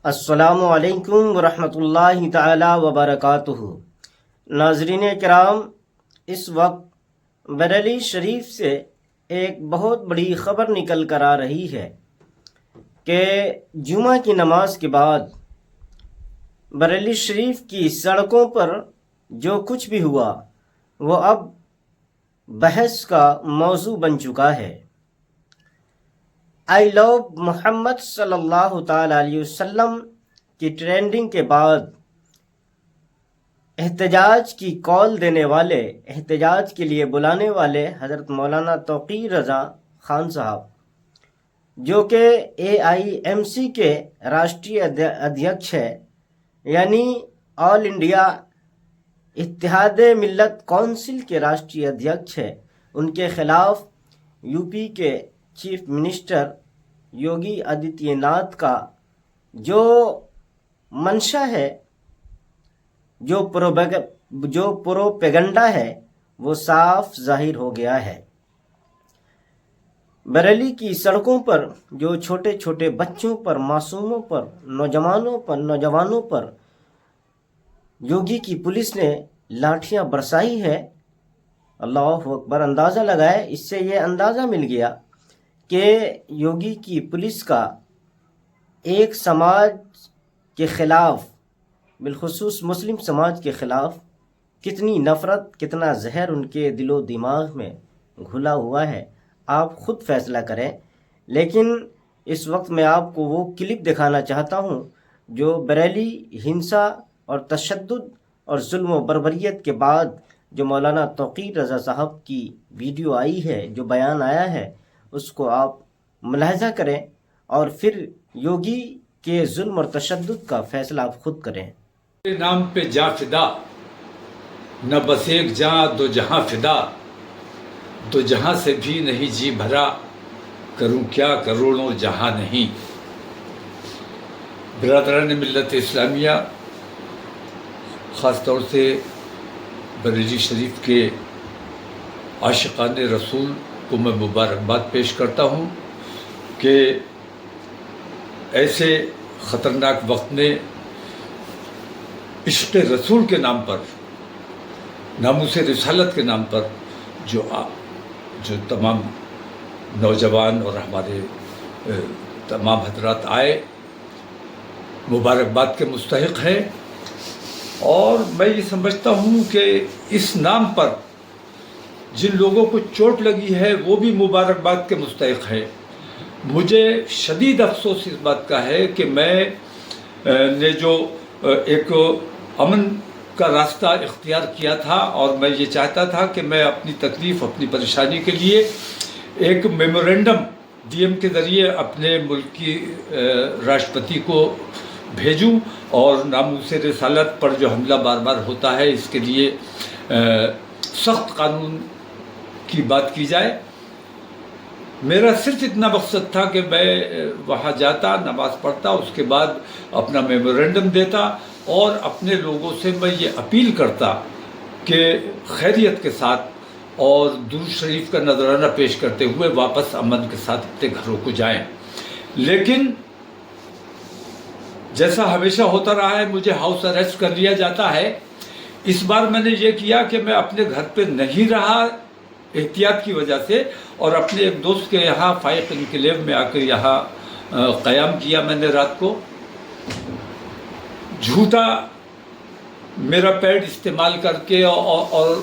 السلام علیکم ورحمۃ اللہ تعالی وبرکاتہ۔ ناظرین کرام، اس وقت بریلی شریف سے ایک بہت بڑی خبر نکل کر آ رہی ہے کہ جمعہ کی نماز کے بعد بریلی شریف کی سڑکوں پر جو کچھ بھی ہوا وہ اب بحث کا موضوع بن چکا ہے۔ آئی لو محمد صلی اللہ تعالی علیہ وسلم کی ٹرینڈنگ کے بعد احتجاج کی کال دینے والے، احتجاج کے لیے بلانے والے حضرت مولانا توقیر رضا خان صاحب، جو کہ AIMC کے راشٹریہ ادھیکش ہے، یعنی آل انڈیا اتحاد ملت کونسل کے راشٹریہ ادھیکش ہے، ان کے خلاف UP کے چیف منسٹر یوگی آدتیہ ناتھ کا جو منشا ہے، جو پروپیگنڈا ہے، وہ صاف ظاہر ہو گیا ہے۔ بریلی کی سڑکوں پر جو چھوٹے چھوٹے بچوں پر، معصوموں پر، نوجوانوں پر یوگی کی پولیس نے لاٹھیاں برسائی ہے، اللہ اکبر، اندازہ لگائے۔ اس سے یہ اندازہ مل گیا کہ یوگی کی پولیس کا ایک سماج کے خلاف، بالخصوص مسلم سماج کے خلاف کتنی نفرت، کتنا زہر ان کے دل و دماغ میں گھلا ہوا ہے، آپ خود فیصلہ کریں۔ لیکن اس وقت میں آپ کو وہ کلپ دکھانا چاہتا ہوں جو بریلی ہنسا اور تشدد اور ظلم و بربریت کے بعد جو مولانا توقیر رضا صاحب کی ویڈیو آئی ہے، جو بیان آیا ہے، اس کو آپ ملاحظہ کریں اور پھر یوگی کے ظلم اور تشدد کا فیصلہ آپ خود کریں۔ تیرے نام پہ جاں فدا، نہ بس ایک جاں دو جہاں فدا، دو جہاں سے بھی نہیں جی بھرا، کروں کیا کروڑوں جہاں نہیں۔ برادران ملت اسلامیہ، خاص طور سے بریلی شریف کے عاشقان رسول کو میں مبارکباد پیش کرتا ہوں کہ ایسے خطرناک وقت میں عشق رسول کے نام پر، ناموس رسالت کے نام پر جو تمام نوجوان اور ہمارے تمام حضرات آئے، مبارکباد کے مستحق ہیں۔ اور میں یہ سمجھتا ہوں کہ اس نام پر جن لوگوں کو چوٹ لگی ہے وہ بھی مبارکباد کے مستحق ہے۔ مجھے شدید افسوس اس بات کا ہے کہ میں نے جو ایک امن کا راستہ اختیار کیا تھا، اور میں یہ چاہتا تھا کہ میں اپنی تکلیف، اپنی پریشانی کے لیے ایک میمورنڈم DM کے ذریعے اپنے ملک کی راشٹرپتی کو بھیجوں اور ناموس رسالت پر جو حملہ بار بار ہوتا ہے اس کے لیے سخت قانون کی بات کی جائے۔ میرا صرف اتنا مقصد تھا کہ میں وہاں جاتا، نماز پڑھتا، اس کے بعد اپنا میمورنڈم دیتا اور اپنے لوگوں سے میں یہ اپیل کرتا کہ خیریت کے ساتھ اور درود شریف کا نذرانہ پیش کرتے ہوئے واپس امن کے ساتھ اپنے گھروں کو جائیں۔ لیکن جیسا ہمیشہ ہوتا رہا ہے، مجھے ہاؤس اریسٹ کر لیا جاتا ہے۔ اس بار میں نے یہ کیا کہ میں اپنے گھر پہ نہیں رہا احتیاط کی وجہ سے، اور اپنے ایک دوست کے یہاں فائق انکلیو میں آ کر یہاں قیام کیا میں نے رات کو۔ جھوٹا میرا پیڈ استعمال کر کے اور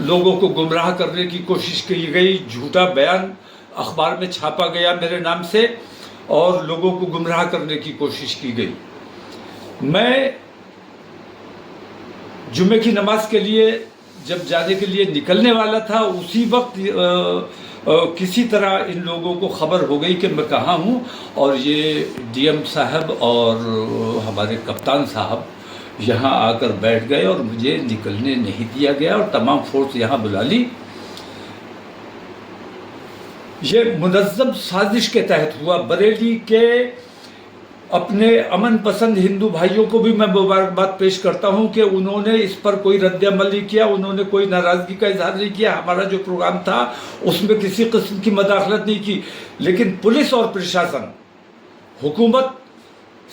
لوگوں کو گمراہ کرنے کی کوشش کی گئی، جھوٹا بیان اخبار میں چھاپا گیا میرے نام سے اور لوگوں کو گمراہ کرنے کی کوشش کی گئی۔ میں جمعے کی نماز کے لیے جب جانے کے لیے نکلنے والا تھا، اسی وقت کسی طرح ان لوگوں کو خبر ہو گئی کہ میں کہاں ہوں، اور یہ DM صاحب اور ہمارے کپتان صاحب یہاں آ کر بیٹھ گئے اور مجھے نکلنے نہیں دیا گیا، اور تمام فورس یہاں بلا لی۔ یہ منظم سازش کے تحت ہوا۔ بریلی کے اپنے امن پسند ہندو بھائیوں کو بھی میں مبارکباد پیش کرتا ہوں کہ انہوں نے اس پر کوئی رد عمل نہیں کیا، انہوں نے کوئی ناراضگی کا اظہار نہیں کیا۔ ہمارا جو پروگرام تھا اس میں کسی قسم کی مداخلت نہیں کی، لیکن پولیس اور پرشاسن، حکومت